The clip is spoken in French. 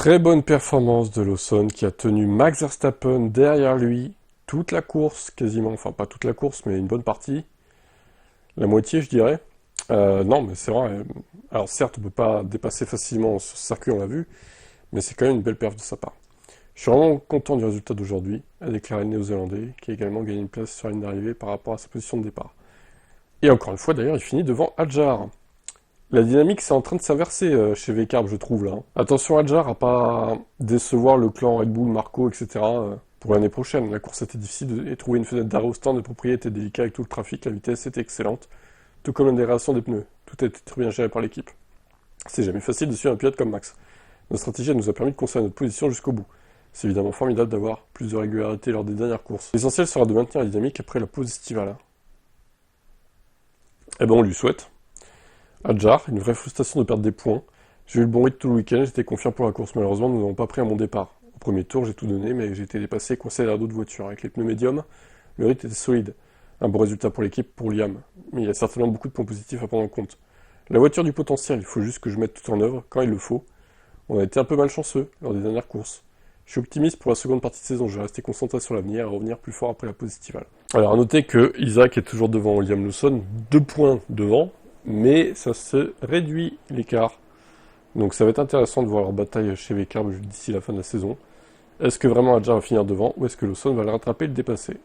Très bonne performance de Lawson qui a tenu Max Verstappen derrière lui toute la course, quasiment, enfin pas toute la course, mais une bonne partie, la moitié je dirais. Non, mais c'est vrai. Alors certes, on peut pas dépasser facilement ce circuit, on l'a vu, mais c'est quand même une belle perf de sa part. Je suis vraiment content du résultat d'aujourd'hui, a déclaré le Néo-Zélandais, qui a également gagné une place sur la ligne d'arrivée par rapport à sa position de départ. Et encore une fois, d'ailleurs, il finit devant Hadjar. La dynamique, c'est en train de s'inverser chez VCarb, je trouve, là. Attention, Hadjar à pas décevoir le clan Red Bull, Marco, etc. Pour l'année prochaine. La course était difficile et trouver une fenêtre d'arrêt au stand de propriété était délicat avec tout le trafic, la vitesse était excellente, tout comme l'indération des pneus. Tout a été très bien géré par l'équipe. C'est jamais facile de suivre un pilote comme Max. Notre stratégie nous a permis de conserver notre position jusqu'au bout. C'est évidemment formidable d'avoir plus de régularité lors des dernières courses. L'essentiel sera de maintenir la dynamique après la pause estivale. Eh ben on lui souhaite. Hadjar, une vraie frustration de perdre des points. J'ai eu le bon rythme tout le week-end, j'étais confiant pour la course. Malheureusement, nous n'avons pas pris à mon départ. Au premier tour, j'ai tout donné, mais j'ai été dépassé et coincé derrière d'autres voitures. Avec les pneus médiums, le rythme était solide. Un bon résultat pour l'équipe, pour Liam. Mais il y a certainement beaucoup de points positifs à prendre en compte. La voiture du potentiel, il faut juste que je mette tout en œuvre quand il le faut. On a été un peu malchanceux lors des dernières courses. Je suis optimiste pour la seconde partie de saison, je vais rester concentré sur l'avenir et revenir plus fort après la pause estivale. Alors à noter que Isaac est toujours devant Liam Lawson, 2 points devant, mais ça se réduit l'écart. Donc ça va être intéressant de voir leur bataille chez VCarb d'ici la fin de la saison. Est-ce que vraiment Hadjar va finir devant ou est-ce que Lawson va le rattraper et le dépasser?